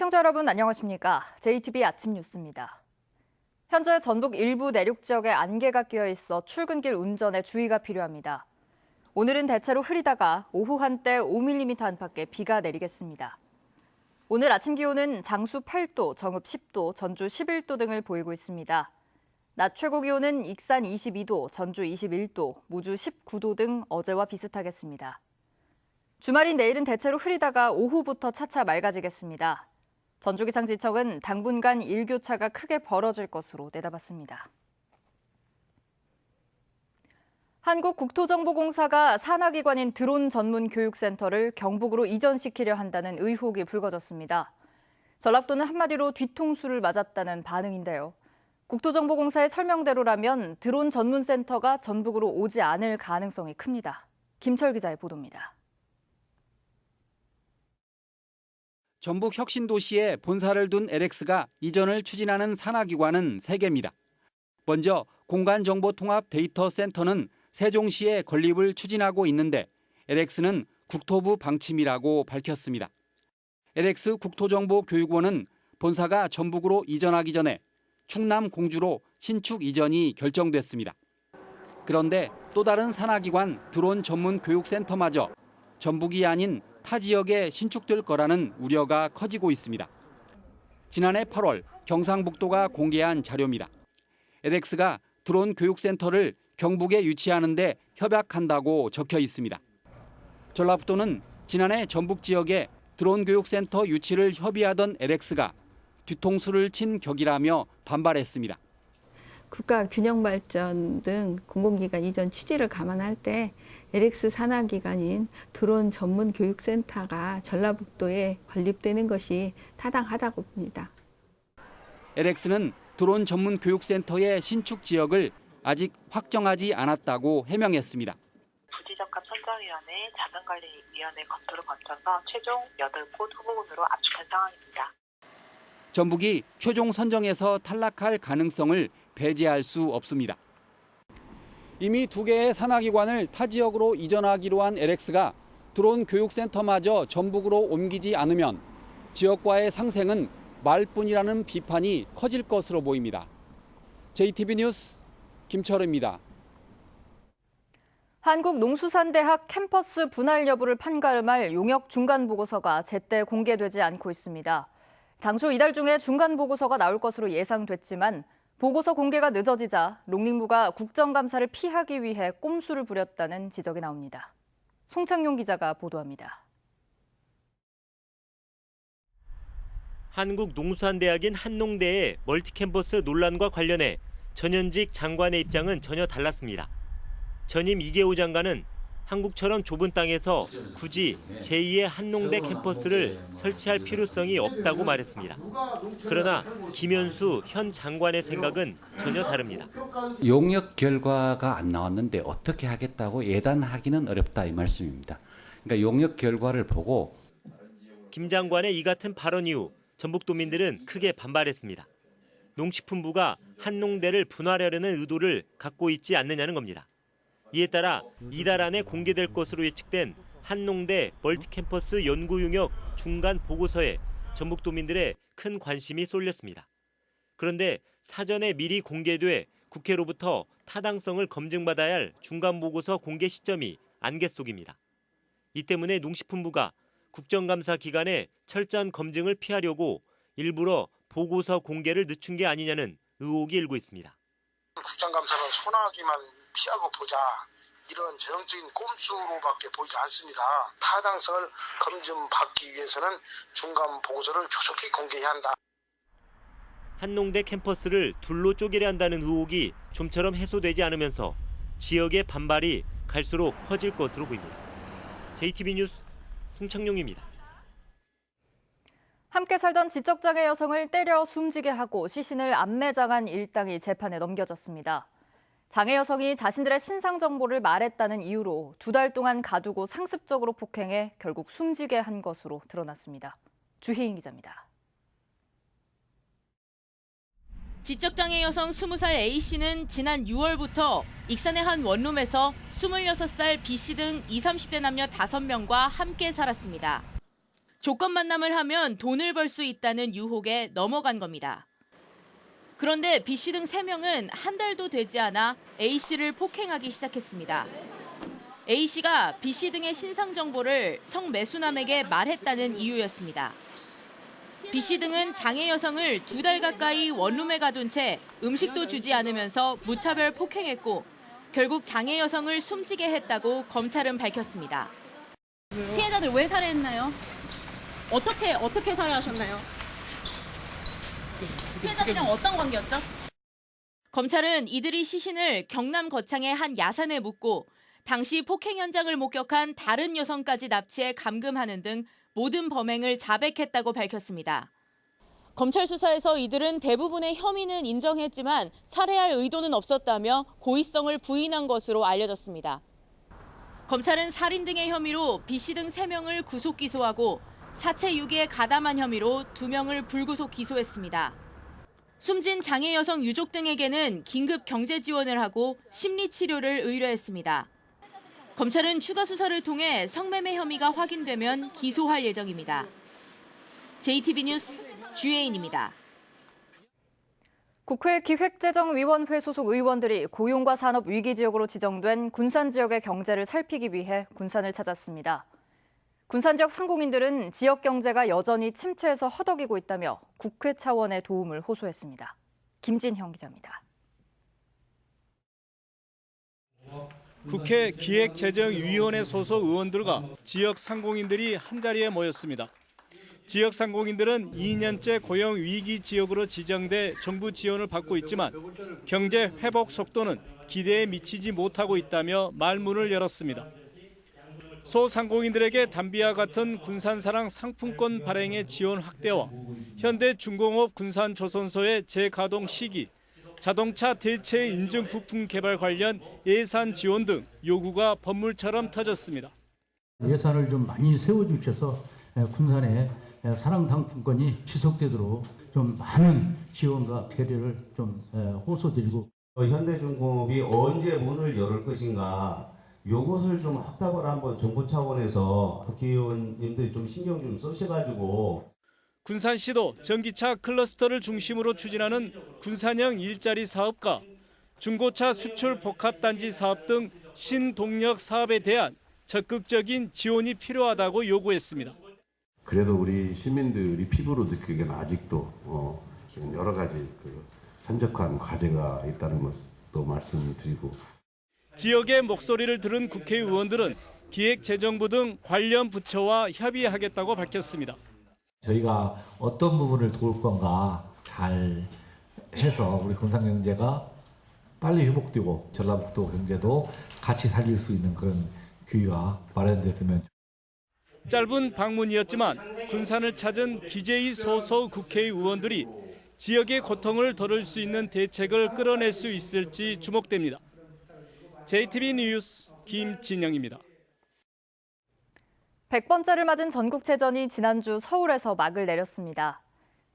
시청자 여러분 안녕하십니까? JTBC 아침 뉴스입니다. 현재 전북 일부 내륙 지역에 안개가 끼어 있어 출근길 운전에 주의가 필요합니다. 오늘은 대체로 흐리다가 오후 한때 5mm 안팎의 비가 내리겠습니다. 오늘 아침 기온은 장수 8도, 정읍 10도, 전주 11도 등을 보이고 있습니다. 낮 최고 기온은 익산 22도, 전주 21도, 무주 19도 등 어제와 비슷하겠습니다. 주말인 내일은 대체로 흐리다가 오후부터 차차 맑아지겠습니다. 전주기상지청은 당분간 일교차가 크게 벌어질 것으로 내다봤습니다. 한국국토정보공사가 산하기관인 드론 전문 교육센터를 경북으로 이전시키려 한다는 의혹이 불거졌습니다. 전라북도는 한마디로 뒤통수를 맞았다는 반응인데요. 국토정보공사의 설명대로라면 드론 전문센터가 전북으로 오지 않을 가능성이 큽니다. 김철 기자의 보도입니다. 전북 혁신도시에 본사를 둔 LX가 이전을 추진하는 산하기관은 3개입니다. 먼저 공간정보통합데이터센터는 세종시에 건립을 추진하고 있는데 LX는 국토부 방침이라고 밝혔습니다. LX 국토정보교육원은 본사가 전북으로 이전하기 전에 충남 공주로 신축 이전이 결정됐습니다. 그런데 또 다른 산하기관 드론 전문 교육센터마저 전북이 아닌 타 지역에 신축될 거라는 우려가 커지고 있습니다. 지난해 8월 경상북도가 공개한 자료입니다. LX가 드론 교육센터를 경북에 유치하는 데 협약한다고 적혀 있습니다. 전라북도는 지난해 전북 지역에 드론 교육센터 유치를 협의하던 LX가 뒤통수를 친 격이라며 반발했습니다. 국가 균형 발전 등 공공기관 이전 취지를 감안할 때 LX 산하기관인 드론 전문 교육센터가 전라북도에 건립되는 것이 타당하다고 봅니다. LX는 드론 전문 교육센터의 신축 지역을 아직 확정하지 않았다고 해명했습니다. 부지적합 선정위원회, 자산관리위원회 검토를 거쳐서 최종 8곳 후보군으로 압축한 상황입니다. 전북이 최종 선정에서 탈락할 가능성을 배제할 수 없습니다. 이미 2개의 산하기관을 타 지역으로 이전하기로 한 LX가 드론 교육센터마저 전북으로 옮기지 않으면 지역과의 상생은 말뿐이라는 비판이 커질 것으로 보입니다. JTBC 뉴스 김철우입니다. 한국농수산대학 캠퍼스 분할 여부를 판가름할 용역 중간보고서가 제때 공개되지 않고 있습니다. 당초 이달 중에 중간보고서가 나올 것으로 예상됐지만 보고서 공개가 늦어지자 농림부가 국정감사를 피하기 위해 꼼수를 부렸다는 지적이 나옵니다. 송창용 기자가 보도합니다. 한국농수산대학인 한농대의 멀티캠퍼스 논란과 관련해 전현직 장관의 입장은 전혀 달랐습니다. 전임 이계호 장관은 한국처럼 좁은 땅에서 굳이 제2의 한농대 캠퍼스를 설치할 필요성이 없다고 말했습니다. 그러나 김현수 현 장관의 생각은 전혀 다릅니다. 용역 결과가 안 나왔는데 어떻게 하겠다고 예단하기는 어렵다 이 말씀입니다. 그러니까 용역 결과를 보고 김 장관의 이 같은 발언 이후 전북도민들은 크게 반발했습니다. 농식품부가 한농대를 분할하려는 의도를 갖고 있지 않느냐는 겁니다. 이에 따라 이달 안에 공개될 것으로 예측된 한농대 멀티캠퍼스 연구용역 중간 보고서에 전북도민들의 큰 관심이 쏠렸습니다. 그런데 사전에 미리 공개돼 국회로부터 타당성을 검증받아야 할 중간보고서 공개 시점이 안개 속입니다. 이 때문에 농식품부가 국정감사 기간에 철저한 검증을 피하려고 일부러 보고서 공개를 늦춘 게 아니냐는 의혹이 일고 있습니다. 국정감사는 소나기만 피하고 보자 이런 전형적인 꼼수로밖에 보이지 않습니다. 타당성을 검증받기 위해서는 중간 보고서를 조속히 공개해야 한다. 한농대 캠퍼스를 둘로 쪼개려 한다는 의혹이 좀처럼 해소되지 않으면서 지역의 반발이 갈수록 커질 것으로 보입니다. JTBC 뉴스 송창용입니다. 함께 살던 지적장애 여성을 때려 숨지게 하고 시신을 안매장한 일당이 재판에 넘겨졌습니다. 장애 여성이 자신들의 신상 정보를 말했다는 이유로 2달 동안 가두고 상습적으로 폭행해 결국 숨지게 한 것으로 드러났습니다. 주희인 기자입니다. 지적장애 여성 20살 A씨는 지난 6월부터 익산의 한 원룸에서 26살 B씨 등 20, 30대 남녀 5명과 함께 살았습니다. 조건 만남을 하면 돈을 벌 수 있다는 유혹에 넘어간 겁니다. 그런데 B 씨 등 3명은 한 달도 되지 않아 A 씨를 폭행하기 시작했습니다. A 씨가 B 씨 등의 신상 정보를 성매수남에게 말했다는 이유였습니다. B 씨 등은 장애 여성을 2달 가까이 원룸에 가둔 채 음식도 주지 않으면서 무차별 폭행했고 결국 장애 여성을 숨지게 했다고 검찰은 밝혔습니다. 피해자들 왜 살해했나요? 어떻게 살해하셨나요? 피해자들이랑 어떤 관계였죠? 검찰은 이들이 시신을 경남 거창의 한 야산에 묻고 당시 폭행 현장을 목격한 다른 여성까지 납치해 감금하는 등 모든 범행을 자백했다고 밝혔습니다. 검찰 수사에서 이들은 대부분의 혐의는 인정했지만 살해할 의도는 없었다며 고의성을 부인한 것으로 알려졌습니다. 검찰은 살인 등의 혐의로 B 씨 등 3명을 구속 기소하고 사체 유기에 가담한 혐의로 2명을 불구속 기소했습니다. 숨진 장애 여성 유족 등에게는 긴급 경제 지원을 하고 심리 치료를 의뢰했습니다. 검찰은 추가 수사를 통해 성매매 혐의가 확인되면 기소할 예정입니다. JTB 뉴스 주혜인입니다. 국회 기획재정위원회 소속 의원들이 고용과 산업 위기 지역으로 지정된 군산 지역의 경제를 살피기 위해 군산을 찾았습니다. 군산 지역 상공인들은 지역 경제가 여전히 침체에서 허덕이고 있다며 국회 차원의 도움을 호소했습니다. 김진형 기자입니다. 국회 기획재정위원회 소속 의원들과 지역 상공인들이 한자리에 모였습니다. 지역 상공인들은 2년째 고용 위기 지역으로 지정돼 정부 지원을 받고 있지만 경제 회복 속도는 기대에 미치지 못하고 있다며 말문을 열었습니다. 소상공인들에게 담비와 같은 군산사랑 상품권 발행의 지원 확대와 현대중공업 군산조선소의 재가동 시기, 자동차 대체 인증 부품 개발 관련 예산 지원 등 요구가 번물처럼 터졌습니다. 예산을 좀 많이 세워주셔서 군산의 사랑 상품권이 지속되도록 좀 많은 지원과 배려를 좀 호소드리고 현대중공업이 언제 문을 열을 것인가 요것을 좀 확답을 한번 정부 차원에서 국회의원님들이 좀 신경 좀 쓰셔가지고 군산시도 전기차 클러스터를 중심으로 추진하는 군산형 일자리 사업과 중고차 수출 복합단지 사업 등 신동력 사업에 대한 적극적인 지원이 필요하다고 요구했습니다. 그래도 우리 시민들이 피부로 느끼기에는 아직도 여러 가지 산적한 과제가 있다는 것도 말씀드리고 지역의 목소리를 들은 국회의원들은 기획재정부 등 관련 부처와 협의하겠다고 밝혔습니다. 저희가 어떤 부분을 도울 건가 잘 해서 우리 군산 경제가 빨리 회복되고 전라북도 경제도 같이 살릴 수 있는 그런 기회가 마련됐으면. 짧은 방문이었지만 군산을 찾은 BJ 소속 국회의원들이 지역의 고통을 덜을 수 있는 대책을 끌어낼 수 있을지 주목됩니다. JTB 뉴스 김진영입니다. 100번째를 맞은 전국체전이 지난주 서울에서 막을 내렸습니다.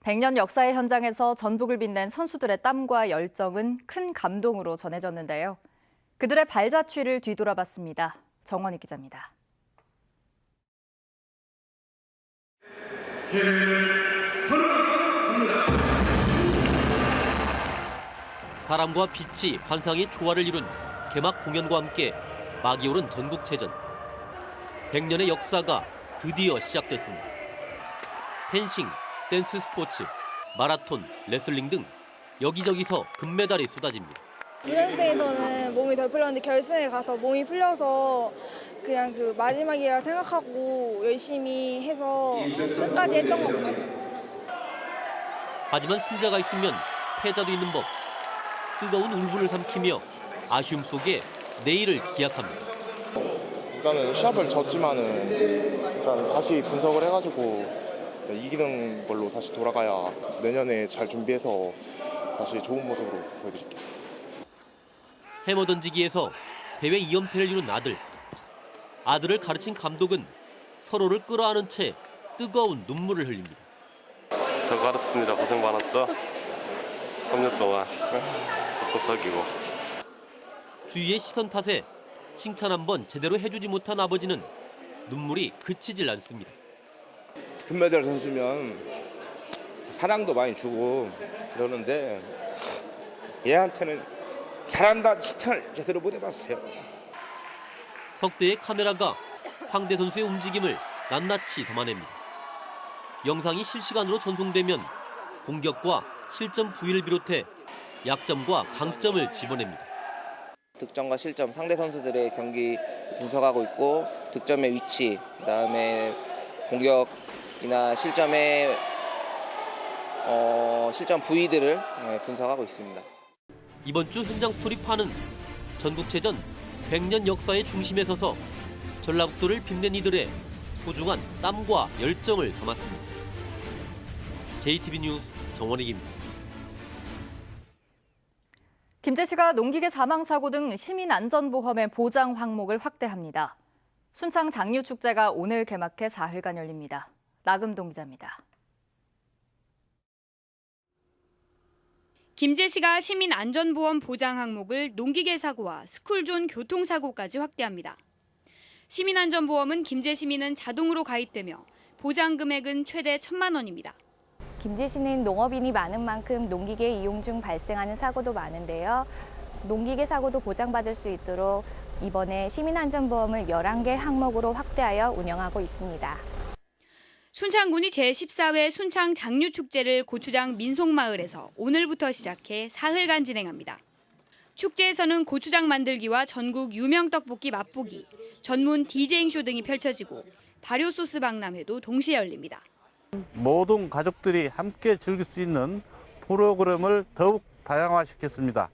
100년 역사의 현장에서 전북을 빛낸 선수들의 땀과 열정은 큰 감동으로 전해졌는데요. 그들의 발자취를 뒤돌아봤습니다. 정원희 기자입니다. 사람과 빛이 환상의 조화를 이룬 개막 공연과 함께 막이 오른 전국체전. 100년의 역사가 드디어 시작됐습니다. 펜싱, 댄스 스포츠, 마라톤, 레슬링 등 여기저기서 금메달이 쏟아집니다. 유연승에서는 몸이 덜 풀렸는데 결승에 가서 몸이 풀려서 그냥 그 마지막이라 생각하고 열심히 해서 끝까지 했던 것 같아요. 하지만 승자가 있으면 패자도 있는 법. 뜨거운 울분을 삼키며 아쉬움 속에 내일을 기약합니다. 일단은 시합을 졌지만은 일단 다시 분석을 해가지고 이기는 걸로 다시 돌아가야 내년에 잘 준비해서 다시 좋은 모습으로 보여드리겠습니다. 해머 던지기에서 대회 2연패를 이룬 아들. 아들을 가르친 감독은 서로를 끌어안은 채 뜨거운 눈물을 흘립니다. 저 가르치느라 고생 많았죠? 3년 동안 또 썩이고. 주위의 시선 탓에 칭찬 한번 제대로 해주지 못한 아버지는 눈물이 그치질 않습니다. 금메달 선수면 사랑도 많이 주고 그러는데 얘한테는 잘한다 칭찬을 제대로 못 해봤어요. 석대의 카메라가 상대 선수의 움직임을 낱낱이 담아냅니다. 영상이 실시간으로 전송되면 공격과 실점 부위를 비롯해 약점과 강점을 집어냅니다. 득점과 실점, 상대 선수들의 경기 분석하고 있고 득점의 위치, 그다음에 공격이나 실점의 실점 부위들을 분석하고 있습니다. 이번 주 현장 스토리파는 전국체전 100년 역사의 중심에 서서 전라북도를 빛낸 이들의 소중한 땀과 열정을 담았습니다. JTB 뉴스 정원익입니다. 김제시가 농기계 사망사고 등 시민안전보험의 보장 항목을 확대합니다. 순창 장류축제가 오늘 개막해 사흘간 열립니다. 나금동 기자입니다. 김제시가 시민안전보험 보장 항목을 농기계 사고와 스쿨존 교통사고까지 확대합니다. 시민안전보험은 김제 시민은 자동으로 가입되며 보장 금액은 최대 1,000만 원입니다. 김제시는 농업인이 많은 만큼 농기계 이용 중 발생하는 사고도 많은데요. 농기계 사고도 보장받을 수 있도록 이번에 시민안전보험을 11개 항목으로 확대하여 운영하고 있습니다. 순창군이 제14회 순창 장류축제를 고추장 민속마을에서 오늘부터 시작해 사흘간 진행합니다. 축제에서는 고추장 만들기와 전국 유명 떡볶이 맛보기, 전문 디제잉쇼 등이 펼쳐지고 발효소스 박람회도 동시에 열립니다. 모든 가족들이 함께 즐길 수 있는 프로그램을 더욱 다양화시켰습니다.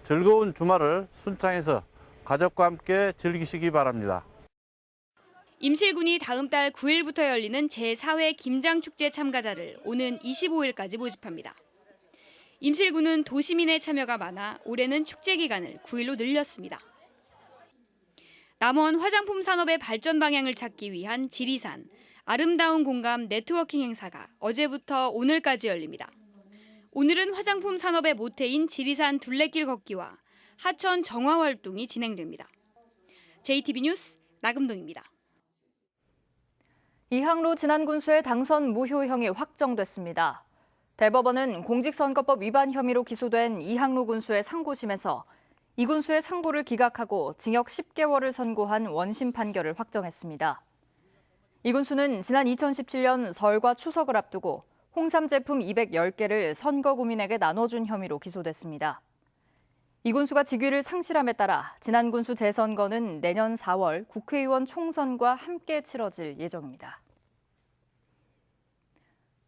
즐거운 주말을 순창에서 가족과 함께 즐기시기 바랍니다. 임실군이 다음 달 9일부터 열리는 제4회 김장축제 참가자를 오는 25일까지 모집합니다. 임실군은 도시민의 참여가 많아 올해는 축제 기간을 9일로 늘렸습니다. 남원 화장품 산업의 발전 방향을 찾기 위한 지리산, 아름다운 공감 네트워킹 행사가 어제부터 오늘까지 열립니다. 오늘은 화장품 산업의 모태인 지리산 둘레길 걷기와 하천 정화 활동이 진행됩니다. JTB 뉴스 나금동입니다. 이항로 진안군수의 당선 무효형이 확정됐습니다. 대법원은 공직선거법 위반 혐의로 기소된 이항로 군수의 상고심에서 이 군수의 상고를 기각하고 징역 10개월을 선고한 원심 판결을 확정했습니다. 이 군수는 지난 2017년 설과 추석을 앞두고 홍삼 제품 210개를 선거구민에게 나눠준 혐의로 기소됐습니다. 이 군수가 직위를 상실함에 따라 진안 군수 재선거는 내년 4월 국회의원 총선과 함께 치러질 예정입니다.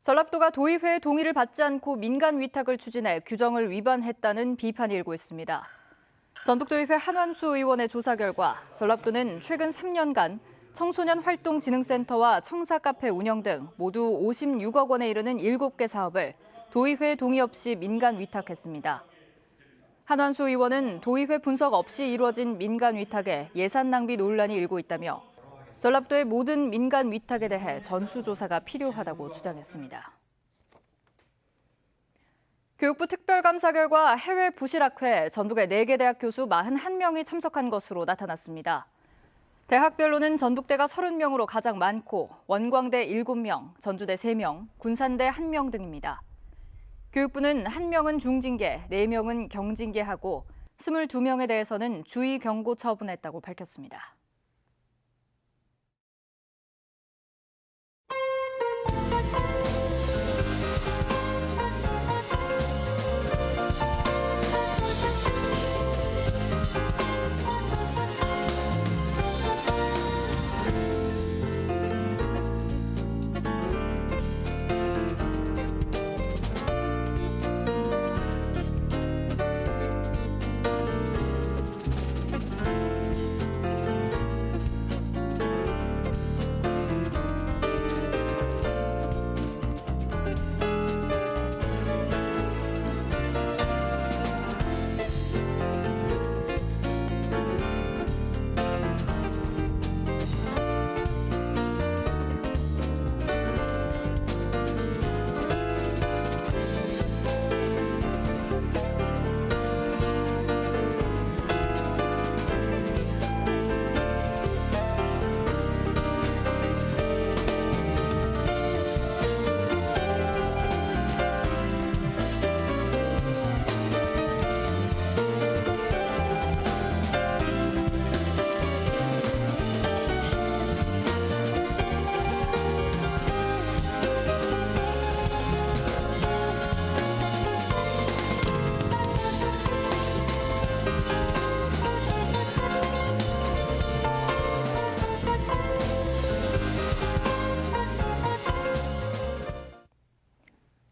전라북도가 도의회의 동의를 받지 않고 민간 위탁을 추진해 규정을 위반했다는 비판이 일고 있습니다. 전북도의회 한완수 의원의 조사 결과 전라북도는 최근 3년간 청소년 활동진흥센터와 청사카페 운영 등 모두 56억 원에 이르는 7개 사업을 도의회 동의 없이 민간 위탁했습니다. 한완수 의원은 도의회 분석 없이 이루어진 민간 위탁에 예산 낭비 논란이 일고 있다며 전라북도의 모든 민간 위탁에 대해 전수조사가 필요하다고 주장했습니다. 교육부 특별감사 결과 해외 부실학회 전북의 4개 대학 교수 41명이 참석한 것으로 나타났습니다. 대학별로는 전북대가 30명으로 가장 많고 원광대 7명, 전주대 3명, 군산대 1명 등입니다. 교육부는 1명은 중징계, 4명은 경징계하고 22명에 대해서는 주의 경고 처분했다고 밝혔습니다.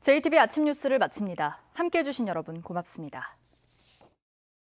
JTB 아침 뉴스를 마칩니다. 함께해 주신 여러분 고맙습니다.